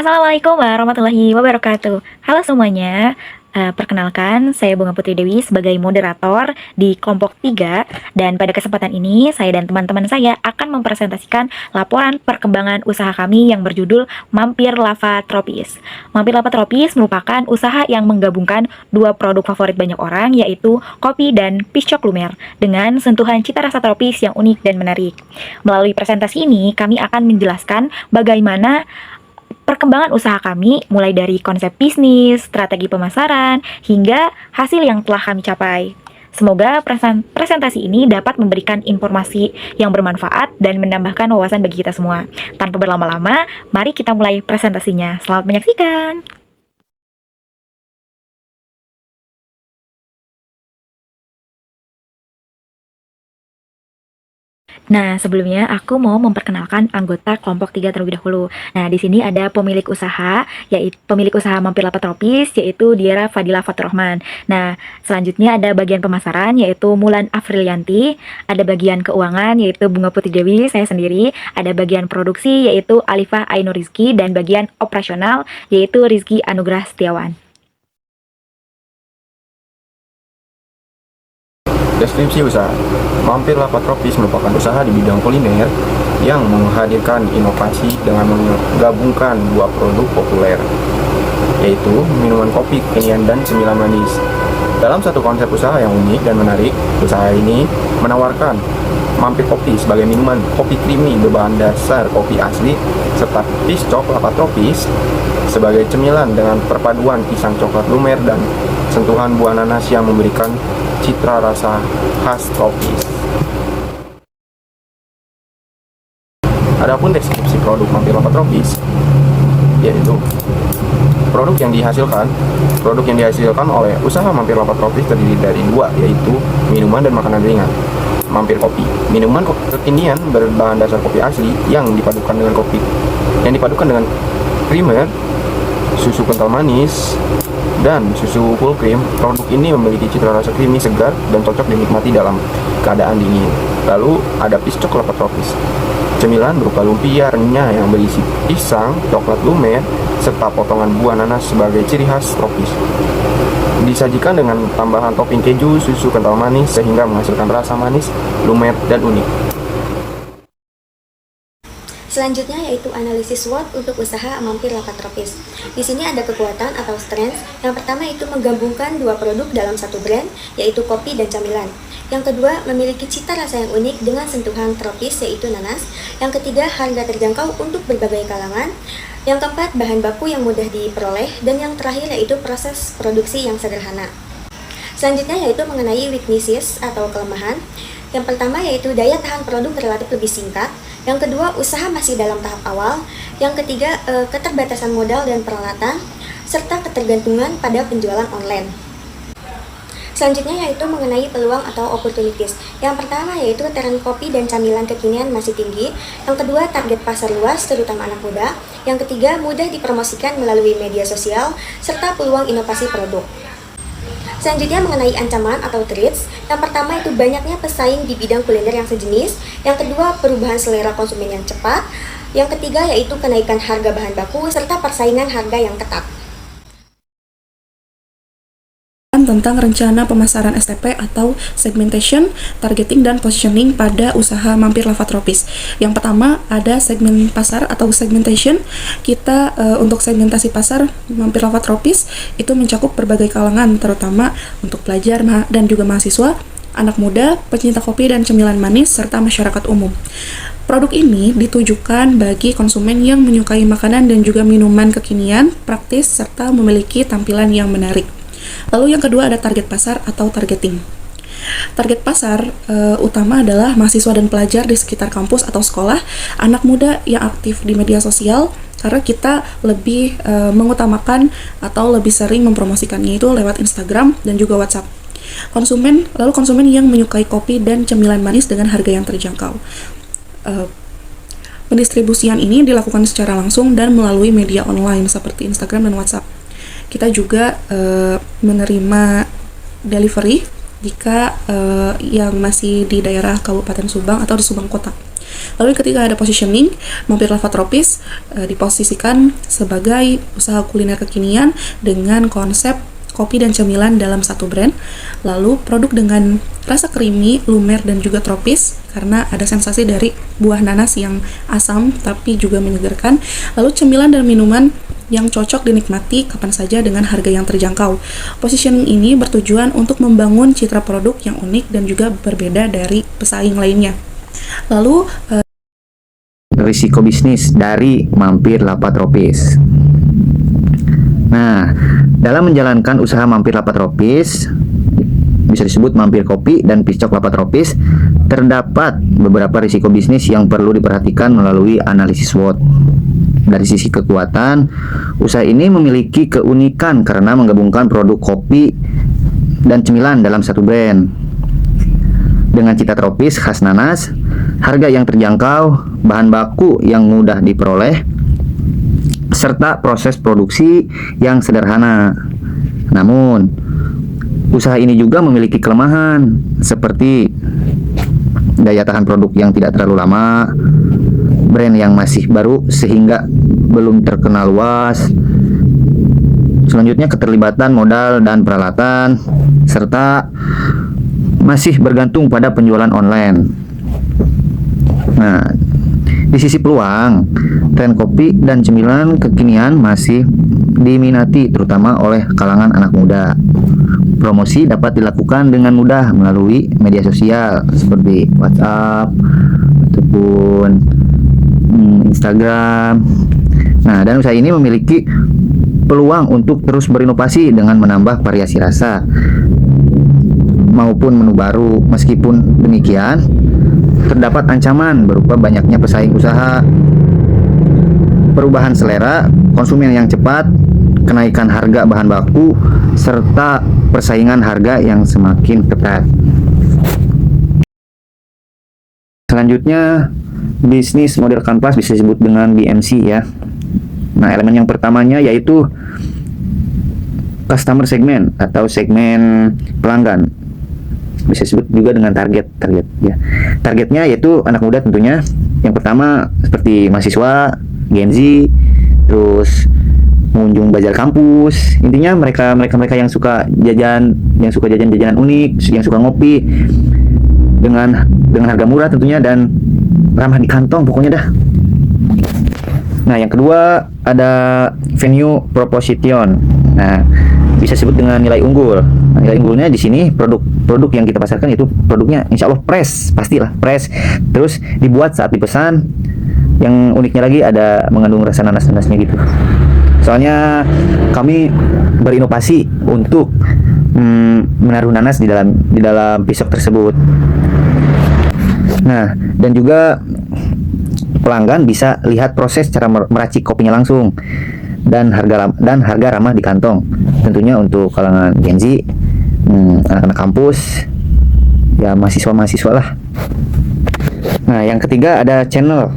Assalamualaikum warahmatullahi wabarakatuh. Halo semuanya, perkenalkan saya Bunga Putri Dewi sebagai moderator di kelompok 3. Dan pada kesempatan ini saya dan teman-teman saya akan mempresentasikan laporan perkembangan usaha kami yang berjudul Mampir Lava Tropis. Mampir Lava Tropis merupakan usaha yang menggabungkan dua produk favorit banyak orang, yaitu kopi dan piscok lumer dengan sentuhan cita rasa tropis yang unik dan menarik. Melalui presentasi ini kami akan menjelaskan bagaimana perkembangan usaha kami mulai dari konsep bisnis, strategi pemasaran, hingga hasil yang telah kami capai. Semoga presentasi ini dapat memberikan informasi yang bermanfaat dan menambahkan wawasan bagi kita semua. Tanpa berlama-lama, mari kita mulai presentasinya. Selamat menyaksikan! Nah, sebelumnya aku mau memperkenalkan anggota kelompok 3 terlebih dahulu. Nah, di sini ada pemilik usaha, yaitu pemilik usaha Mampir Lava Tropis, yaitu Diara Fadila Faturrahman. Nah, selanjutnya ada bagian pemasaran, yaitu Mulan Afrilianti. Ada bagian keuangan, yaitu Bunga Putri Dewi, saya sendiri. Ada bagian produksi, yaitu Alifah Ainur Rizki. Dan bagian operasional, yaitu Rizky Anugrah Setiawan. Deskripsi usaha. Mampir Lava Tropis merupakan usaha di bidang kuliner yang menghadirkan inovasi dengan menggabungkan dua produk populer, yaitu minuman kopi kekinian dan cemilan manis. Dalam satu konsep usaha yang unik dan menarik, usaha ini menawarkan Mampir Kopi sebagai minuman kopi creamy berbahan dasar kopi asli, serta piscok lava tropis sebagai cemilan dengan perpaduan pisang coklat lumer dan sentuhan buah nanas yang memberikan citra rasa khas tropis. Adapun deskripsi produk Mampir Lava Tropis, yaitu produk yang dihasilkan oleh usaha Mampir Lava Tropis terdiri dari dua, yaitu minuman dan makanan ringan. Mampir Kopi, minuman kopi kekinian berbahan dasar kopi asli yang dipadukan dengan creamer, susu kental manis, dan susu full cream. Produk ini memiliki cita rasa creamy, segar, dan cocok dinikmati dalam keadaan dingin. Lalu ada piscok lava tropis, cemilan berupa lumpia renyah yang berisi pisang, coklat lumer, serta potongan buah nanas sebagai ciri khas tropis. Disajikan dengan tambahan topping keju, susu kental manis, sehingga menghasilkan rasa manis, lumer, dan unik. Selanjutnya yaitu analisis SWOT untuk usaha Mampir Lava Tropis. Di sini ada kekuatan atau strength. Yang pertama itu menggabungkan dua produk dalam satu brand, yaitu kopi dan camilan. Yang kedua, memiliki cita rasa yang unik dengan sentuhan tropis, yaitu nanas. Yang ketiga, harga terjangkau untuk berbagai kalangan. Yang keempat, bahan baku yang mudah diperoleh. Dan yang terakhir yaitu proses produksi yang sederhana. Selanjutnya yaitu mengenai weaknesses atau kelemahan. Yang pertama yaitu daya tahan produk relatif lebih singkat. Yang kedua, usaha masih dalam tahap awal. Yang ketiga, keterbatasan modal dan peralatan, serta ketergantungan pada penjualan online. Selanjutnya yaitu mengenai peluang atau opportunities. Yang pertama yaitu tren kopi dan camilan kekinian masih tinggi. Yang kedua, target pasar luas, terutama anak muda. Yang ketiga, mudah dipromosikan melalui media sosial, serta peluang inovasi produk. Selanjutnya mengenai ancaman atau threats. Yang pertama itu banyaknya pesaing di bidang kuliner yang sejenis. Yang kedua, perubahan selera konsumen yang cepat. Yang ketiga yaitu kenaikan harga bahan baku serta persaingan harga yang ketat. Tentang rencana pemasaran STP atau segmentation, targeting, dan positioning pada usaha Mampir Lava Tropis. Yang pertama ada segmen pasar atau segmentation. Kita untuk segmentasi pasar Mampir Lava Tropis itu mencakup berbagai kalangan, terutama untuk pelajar dan juga mahasiswa, anak muda, pecinta kopi dan cemilan manis, serta masyarakat umum. Produk ini ditujukan bagi konsumen yang menyukai makanan dan juga minuman kekinian, praktis, serta memiliki tampilan yang menarik. Lalu yang kedua ada target pasar atau targeting. Target pasar utama adalah mahasiswa dan pelajar di sekitar kampus atau sekolah, anak muda yang aktif di media sosial, karena kita lebih mengutamakan atau lebih sering mempromosikannya itu lewat Instagram dan juga WhatsApp. Lalu konsumen yang menyukai kopi dan cemilan manis dengan harga yang terjangkau. Pendistribusian ini dilakukan secara langsung dan melalui media online seperti Instagram dan WhatsApp. Kita juga menerima delivery jika yang masih di daerah Kabupaten Subang atau di Subang Kota. Lalu yang ketiga ada positioning. Mampir Lava Tropis diposisikan sebagai usaha kuliner kekinian dengan konsep kopi dan cemilan dalam satu brand. Lalu produk dengan rasa creamy, lumer, dan juga tropis karena ada sensasi dari buah nanas yang asam tapi juga menyegarkan. Lalu cemilan dan minuman yang cocok dinikmati kapan saja dengan harga yang terjangkau. Positioning ini bertujuan untuk membangun citra produk yang unik dan juga berbeda dari pesaing lainnya. Lalu risiko bisnis dari Mampir Lava Tropis. Nah, dalam menjalankan usaha Mampir Lava Tropis, bisa disebut Mampir Kopi dan Piscok Lava Tropis, terdapat beberapa risiko bisnis yang perlu diperhatikan melalui analisis SWOT. Dari sisi kekuatan, usaha ini memiliki keunikan karena menggabungkan produk kopi dan cemilan dalam satu brand. Dengan cita tropis khas nanas, harga yang terjangkau, bahan baku yang mudah diperoleh, serta proses produksi yang sederhana. Namun, usaha ini juga memiliki kelemahan seperti daya tahan produk yang tidak terlalu lama, brand yang masih baru sehingga belum terkenal luas. Selanjutnya keterlibatan modal dan peralatan, serta masih bergantung pada penjualan online. Nah, di sisi peluang, tren kopi dan cemilan kekinian masih diminati terutama oleh kalangan anak muda. Promosi dapat dilakukan dengan mudah melalui media sosial seperti WhatsApp ataupun Instagram. Nah, dan usaha ini memiliki peluang untuk terus berinovasi dengan menambah variasi rasa maupun menu baru. Meskipun demikian, terdapat ancaman berupa banyaknya pesaing usaha, perubahan selera konsumen yang cepat, kenaikan harga bahan baku, serta persaingan harga yang semakin ketat. Selanjutnya, bisnis model kanvas bisa disebut dengan BMC ya. Nah, elemen yang pertamanya yaitu customer segment atau segmen pelanggan. Bisa disebut juga dengan target ya. Targetnya yaitu anak muda tentunya. Yang pertama seperti mahasiswa, Gen Z, terus pengunjung bazar kampus. Intinya mereka yang suka jajan-jajanan unik, yang suka ngopi dengan harga murah tentunya dan ramah di kantong pokoknya dah. Nah, yang kedua ada venue proposition. Nah, bisa disebut dengan nilai unggul. Nah, nilai unggulnya di sini produk yang kita pasarkan itu produknya insya Allah pastilah fresh. Terus dibuat saat dipesan. Yang uniknya lagi ada mengandung rasa nanas-nanasnya gitu. Soalnya kami berinovasi untuk menaruh nanas di dalam pisok tersebut. Nah, dan juga pelanggan bisa lihat proses cara meracik kopinya langsung dan harga ramah di kantong. Tentunya untuk kalangan Gen Z, anak-anak kampus, ya mahasiswa lah. Nah, yang ketiga ada channel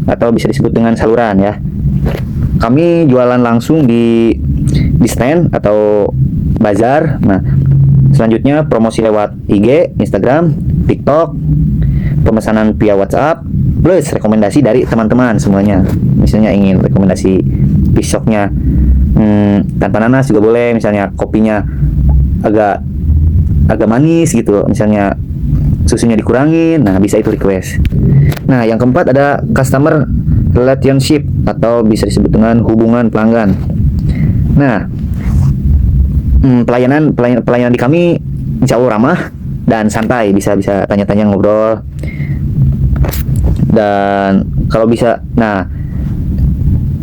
atau bisa disebut dengan saluran ya. Kami jualan langsung di stand atau bazar. Nah, selanjutnya promosi lewat IG, Instagram, TikTok, pemesanan via WhatsApp, plus rekomendasi dari teman-teman semuanya. Misalnya ingin rekomendasi pisoknya tanpa nanas juga boleh, misalnya kopinya agak manis gitu, misalnya susunya dikurangin, nah bisa itu request. Nah, yang keempat ada customer relationship atau bisa disebut dengan hubungan pelanggan. Nah, pelayanan di kami insya Allah ramah dan santai, bisa tanya-tanya, ngobrol. Dan kalau bisa, nah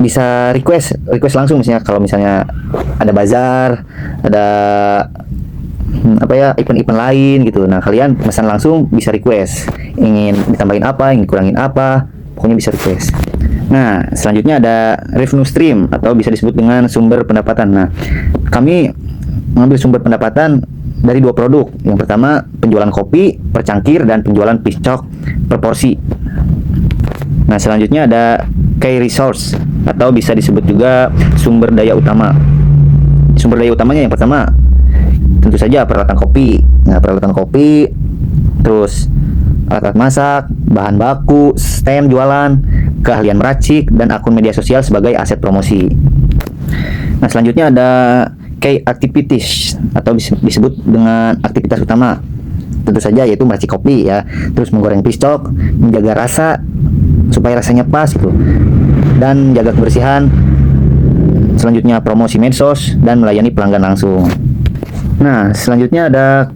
bisa request langsung, misalnya kalau misalnya ada bazar, ada event lain gitu. Nah, kalian pesan langsung bisa request, ingin ditambahin apa, ingin kurangin apa, pokoknya bisa request. Nah, selanjutnya ada revenue stream atau bisa disebut dengan sumber pendapatan. Nah, kami mengambil sumber pendapatan dari dua produk. Yang pertama penjualan kopi per cangkir dan penjualan piscok per porsi. Nah, selanjutnya ada key resource atau bisa disebut juga sumber daya utama. Sumber daya utamanya yang pertama tentu saja peralatan kopi. Nah, peralatan kopi, terus alat-alat masak, bahan baku, stem jualan, keahlian meracik, dan akun media sosial sebagai aset promosi. Nah, selanjutnya ada key activities atau disebut dengan aktivitas utama. Tentu saja yaitu meracik kopi ya, terus menggoreng piscok, menjaga rasa supaya rasanya pas gitu, dan jaga kebersihan. Selanjutnya promosi medsos dan melayani pelanggan langsung. Nah, selanjutnya ada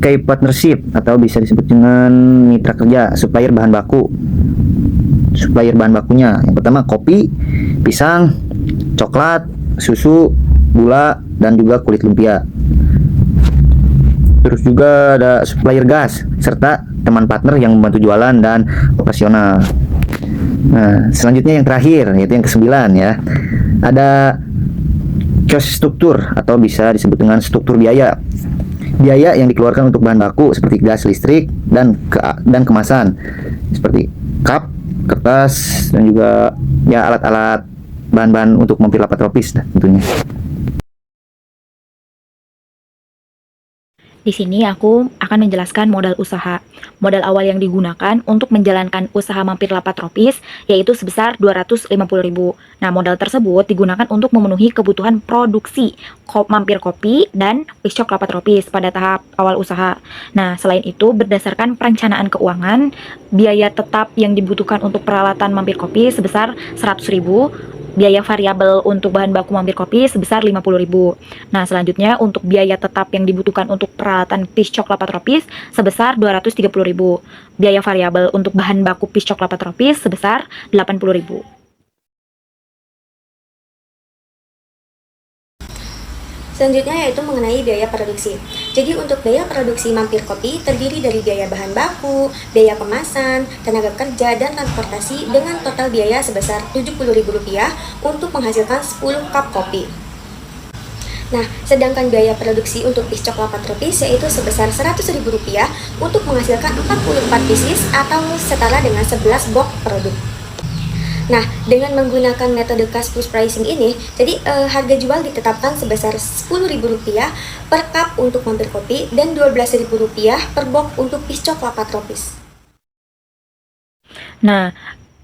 key partnership atau bisa disebut dengan mitra kerja, supplier bahan baku. Supplier bahan bakunya yang pertama kopi, pisang, coklat, susu, gula, dan juga kulit lumpia. Terus juga ada supplier gas serta teman partner yang membantu jualan dan operasional. Nah, selanjutnya yang terakhir yaitu yang ke-9 ya. Ada cost struktur atau bisa disebut dengan struktur biaya. Biaya yang dikeluarkan untuk bahan baku seperti gas, listrik, dan kemasan seperti cup, kertas, dan juga ya alat-alat bahan-bahan untuk mampir lapak tropis tentunya. Di sini aku akan menjelaskan modal usaha. Modal awal yang digunakan untuk menjalankan usaha mampir lapak tropis yaitu sebesar 250.000. Nah, modal tersebut digunakan untuk memenuhi kebutuhan produksi mampir kopi dan piscok lapak tropis pada tahap awal usaha. Nah, selain itu berdasarkan perencanaan keuangan, biaya tetap yang dibutuhkan untuk peralatan mampir kopi sebesar 100.000. Biaya variabel untuk bahan baku mampir kopi sebesar 50.000. Nah, selanjutnya untuk biaya tetap yang dibutuhkan untuk peralatan piscok lapak tropis sebesar 230.000. Biaya variabel untuk bahan baku piscok lapak tropis sebesar 80.000. Selanjutnya yaitu mengenai biaya produksi. Jadi untuk biaya produksi mampir kopi terdiri dari biaya bahan baku, biaya kemasan, tenaga kerja, dan transportasi dengan total biaya sebesar Rp70.000 untuk menghasilkan 10 cup kopi. Nah, sedangkan biaya produksi untuk piscok lapak tropis yaitu sebesar Rp100.000 untuk menghasilkan 44 pieces atau setara dengan 11 box produk. Nah, dengan menggunakan metode cost plus pricing ini, jadi harga jual ditetapkan sebesar Rp10.000 per cup untuk mampir kopi dan Rp12.000 per box untuk piscok lapak tropis. Nah,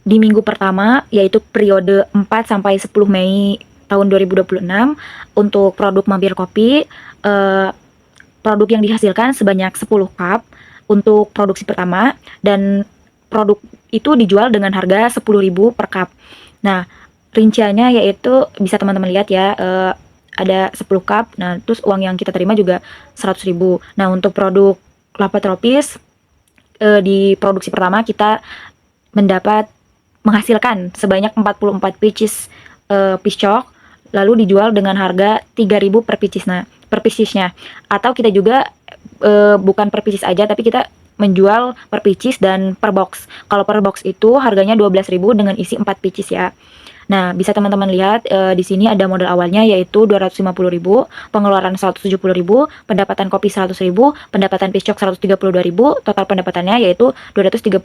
di minggu pertama yaitu periode 4 sampai 10 Mei tahun 2026 untuk produk mampir kopi, produk yang dihasilkan sebanyak 10 cup untuk produksi pertama, dan produk itu dijual dengan harga 10.000 per cup. Nah, rinciannya yaitu bisa teman-teman lihat ya, ada 10 cup. Nah, terus uang yang kita terima juga 100.000. Nah, untuk produk lapak tropis di produksi pertama kita menghasilkan sebanyak 44 pieces piscok, lalu dijual dengan harga 3.000 per piecesnya. Atau kita juga bukan per pieces aja, tapi kita menjual per pieces dan per box. Kalau per box itu harganya 12.000 dengan isi 4 pieces ya. Nah, bisa teman-teman lihat di sini ada modal awalnya yaitu 250.000, pengeluaran 170.000, pendapatan kopi 100.000, pendapatan piscok 132.000, total pendapatannya yaitu 232.000.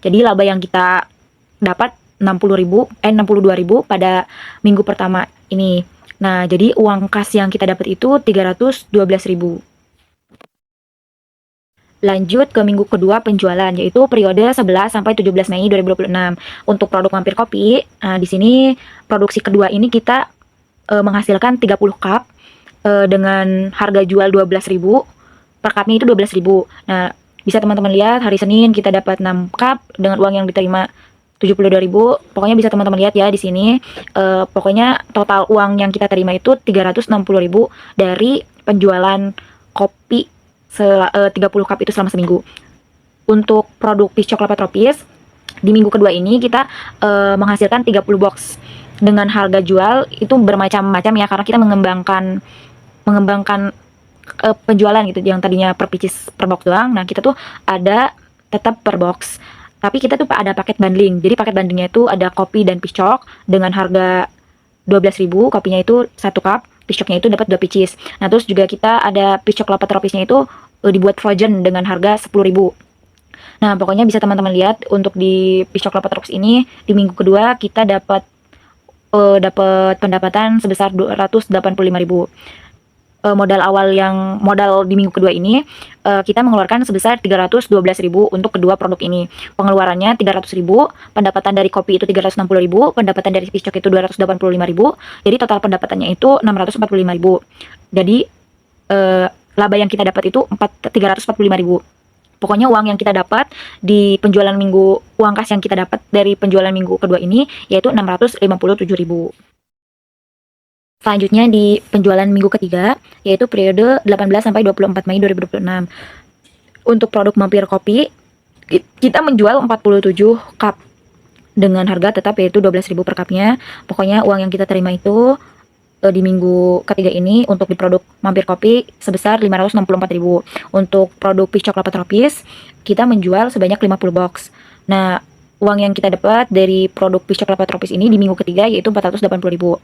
Jadi laba yang kita dapat 62.000 pada minggu pertama ini. Nah, jadi uang kas yang kita dapat itu 312.000. Lanjut ke minggu kedua penjualan, yaitu periode 11 sampai 17 Mei 2026. Untuk produk mampir kopi, di sini produksi kedua ini kita menghasilkan 30 cup dengan harga jual 12.000. Per cupnya itu 12.000. Nah, bisa teman-teman lihat hari Senin kita dapat 6 cup dengan uang yang diterima 72.000. Pokoknya bisa teman-teman lihat ya di sini. Pokoknya total uang yang kita terima itu 360.000 dari penjualan kopi 30 cup itu selama seminggu. Untuk produk piscok lapak tropis di minggu kedua ini kita menghasilkan 30 box dengan harga jual itu bermacam-macam ya, karena kita mengembangkan penjualan gitu, yang tadinya per pieces per box doang. Nah, kita tuh ada tetap per box, tapi kita tuh ada paket bundling. Jadi paket bundlingnya itu ada kopi dan piscok dengan harga 12.000, kopinya itu 1 cup, piscoknya itu dapat 2 pieces. Nah, terus juga kita ada piscok lapak tropisnya itu dibuat frozen dengan harga 10.000. Nah, pokoknya bisa teman-teman lihat untuk di piscok lapak tropis ini di minggu kedua kita dapat pendapatan sebesar 285.000. modal di minggu kedua ini kita mengeluarkan sebesar 312.000 untuk kedua produk ini. Pengeluarannya 300.000, pendapatan dari kopi itu 360.000, pendapatan dari piscok itu 285.000. Jadi total pendapatannya itu 645.000. Jadi laba yang kita dapat itu 345.000. Pokoknya uang yang kita dapat di penjualan uang kas yang kita dapat dari penjualan minggu kedua ini yaitu 657.000. Selanjutnya di penjualan minggu ketiga, yaitu periode 18 sampai 24 Mei 2026. Untuk produk Mampir Kopi, kita menjual 47 cup dengan harga tetap yaitu 12.000 per cupnya. Pokoknya uang yang kita terima itu di minggu ketiga ini untuk di produk Mampir Kopi sebesar 564.000. Untuk produk piscok kelapa tropis, kita menjual sebanyak 50 box. Nah, uang yang kita dapat dari produk piscok kelapa tropis ini di minggu ketiga yaitu 480.000.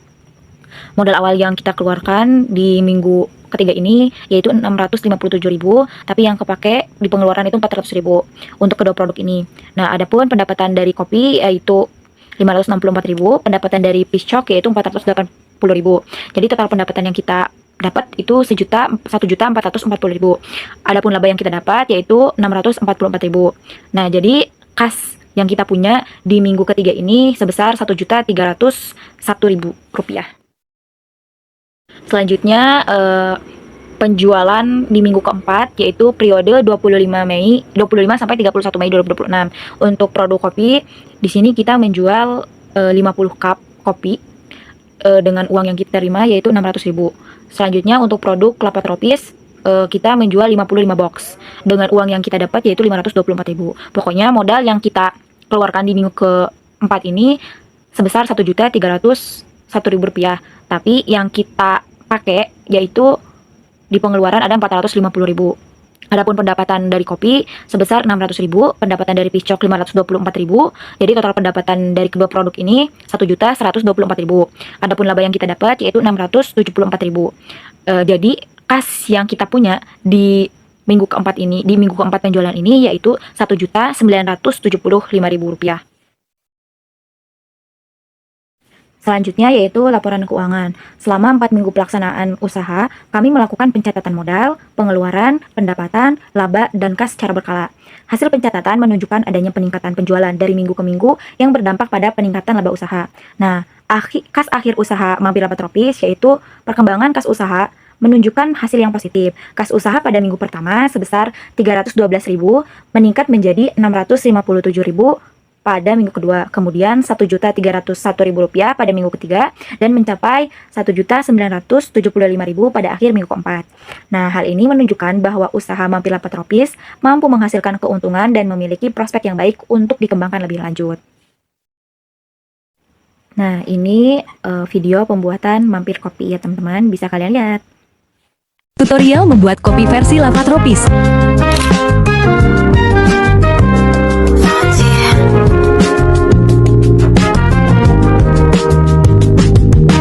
Modal awal yang kita keluarkan di minggu ketiga ini yaitu 657.000, tapi yang kepake di pengeluaran itu 400.000 untuk kedua produk ini. Nah, adapun pendapatan dari kopi yaitu 564.000, pendapatan dari piscok yaitu 480.000. Jadi total pendapatan yang kita dapat itu 1.440.000. Adapun laba yang kita dapat yaitu 644.000. Nah, jadi kas yang kita punya di minggu ketiga ini sebesar 1.301.000 rupiah. Selanjutnya penjualan di minggu keempat yaitu periode 25 sampai 31 Mei 2026. Untuk produk kopi di sini kita menjual 50 cup kopi dengan uang yang kita terima yaitu 600.000. Selanjutnya untuk produk kelapa tropis kita menjual 55 box dengan uang yang kita dapat yaitu 524.000. Pokoknya modal yang kita keluarkan di minggu keempat ini sebesar 1.301.000 rupiah. Tapi yang kita pakai yaitu di pengeluaran ada 450.000. Adapun pendapatan dari kopi sebesar 600.000, pendapatan dari piscok 524.000. Jadi total pendapatan dari kedua produk ini 1.124.000. Adapun laba yang kita dapat yaitu 674.000. Jadi kas yang kita punya di minggu keempat penjualan ini yaitu 1.975.000 rupiah. Selanjutnya yaitu laporan keuangan. Selama 4 minggu pelaksanaan usaha, kami melakukan pencatatan modal, pengeluaran, pendapatan, laba, dan kas secara berkala. Hasil pencatatan menunjukkan adanya peningkatan penjualan dari minggu ke minggu yang berdampak pada peningkatan laba usaha. Nah, kas akhir usaha Mampir Lapa Tropis yaitu perkembangan kas usaha menunjukkan hasil yang positif. Kas usaha pada minggu pertama sebesar 312.000 meningkat menjadi 657.000 pada minggu kedua, kemudian 1.301.000 rupiah pada minggu ketiga, dan mencapai 1.975.000 pada akhir minggu keempat. Nah, hal ini menunjukkan bahwa usaha Mampir Lapa Tropis mampu menghasilkan keuntungan dan memiliki prospek yang baik untuk dikembangkan lebih lanjut. Nah, ini video pembuatan Mampir Kopi ya teman-teman, bisa kalian lihat. Tutorial membuat kopi versi Lapa Tropis.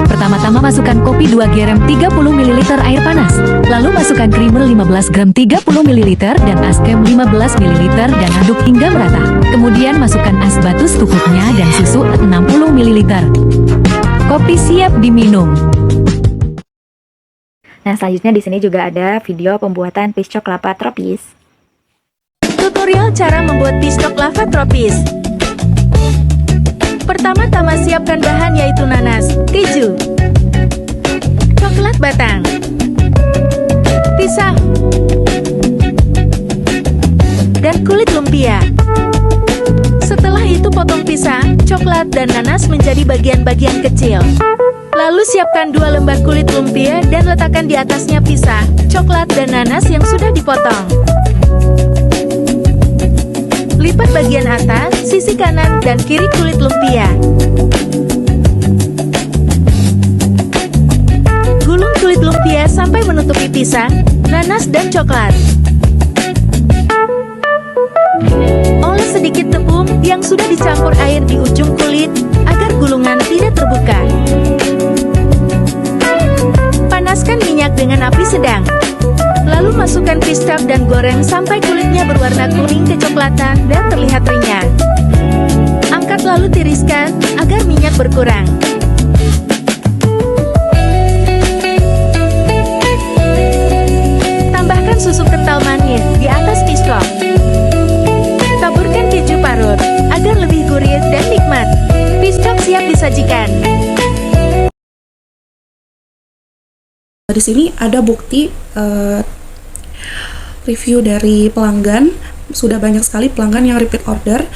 Pertama-tama masukkan kopi 2 garam 30 ml air panas. Lalu masukkan creamer 15 gram 30 ml dan es krim 15 ml dan aduk hingga merata. Kemudian masukkan es batu secukupnya dan susu 60 ml. Kopi siap diminum. Nah, selanjutnya di sini juga ada video pembuatan piscok kelapa tropis. Tutorial cara membuat piscok lava tropis. Pertama-tama siapkan bahan yaitu nanas, keju, coklat batang, pisang, dan kulit lumpia. Setelah itu potong pisang, coklat, dan nanas menjadi bagian-bagian kecil. Lalu siapkan 2 lembar kulit lumpia dan letakkan di atasnya pisang, coklat, dan nanas yang sudah dipotong. Lipat bagian atas, sisi kanan, dan kiri kulit lumpia. Gulung kulit lumpia sampai menutupi pisang, nanas, dan coklat. Oles sedikit tepung yang sudah dicampur air di ujung kulit agar gulungan tidak terbuka. Panaskan minyak dengan api sedang. Lalu masukkan piscok dan goreng sampai kulitnya berwarna kuning kecoklatan dan terlihat renyah. Angkat lalu tiriskan agar minyak berkurang. Di sini ada bukti review dari pelanggan, sudah banyak sekali pelanggan yang repeat order.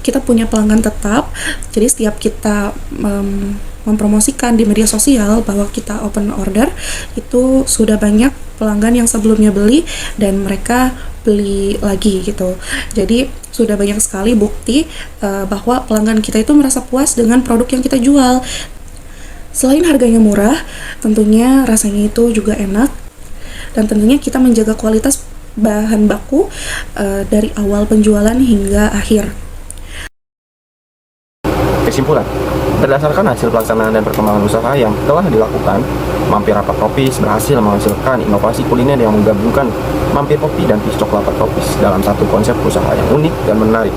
Kita punya pelanggan tetap, jadi setiap kita mempromosikan di media sosial bahwa kita open order, itu sudah banyak pelanggan yang sebelumnya beli dan mereka beli lagi gitu. Jadi sudah banyak sekali bukti bahwa pelanggan kita itu merasa puas dengan produk yang kita jual. Selain harganya murah, tentunya rasanya itu juga enak, dan tentunya kita menjaga kualitas bahan baku dari awal penjualan hingga akhir. Kesimpulan, berdasarkan hasil pelaksanaan dan perkembangan usaha yang telah dilakukan, Mampir Rapat Tropis berhasil menghasilkan inovasi kuliner yang menggabungkan mampir kopi dan pisco kelapa tropis dalam satu konsep usaha yang unik dan menarik.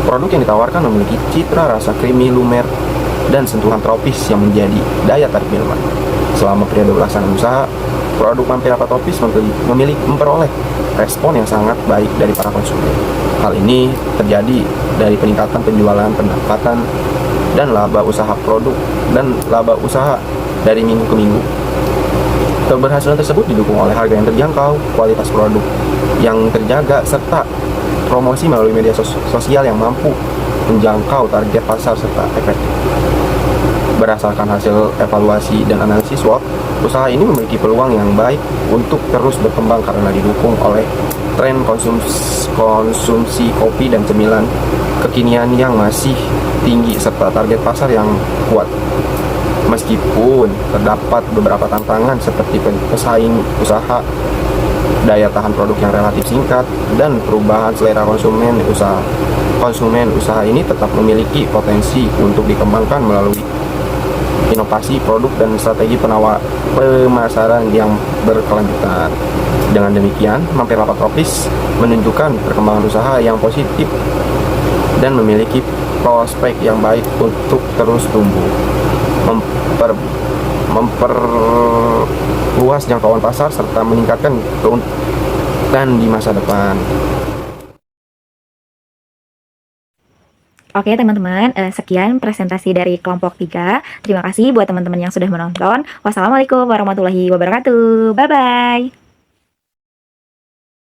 Produk yang ditawarkan memiliki citra rasa creamy, lumer, dan sentuhan tropis yang menjadi daya tarik minuman. Selama periode pelaksanaan usaha, produk Mampir Rapat Tropis memperoleh respon yang sangat baik dari para konsumen. Hal ini terjadi dari peningkatan penjualan, pendapatan, dan laba usaha produk dan laba usaha dari minggu ke minggu. Keberhasilan tersebut didukung oleh harga yang terjangkau, kualitas produk yang terjaga, serta promosi melalui media sosial yang mampu menjangkau target pasar serta efektif. Berdasarkan hasil evaluasi dan analisis SWOT, usaha ini memiliki peluang yang baik untuk terus berkembang karena didukung oleh tren konsumsi kopi dan cemilan kekinian yang masih tinggi serta target pasar yang kuat. Meskipun terdapat beberapa tantangan seperti pesaing usaha, daya tahan produk yang relatif singkat, dan perubahan selera konsumen usaha ini tetap memiliki potensi untuk dikembangkan melalui inovasi produk dan strategi pemasaran yang berkelanjutan. Dengan demikian, Mampir Rapat Tropis menunjukkan perkembangan usaha yang positif dan memiliki prospek yang baik untuk terus tumbuh, memperluas jangkauan pasar, serta meningkatkan keuntungan di masa depan. Oke teman-teman, sekian presentasi dari kelompok 3. Terima kasih buat teman-teman yang sudah menonton. Wassalamualaikum warahmatullahi wabarakatuh. Bye-bye.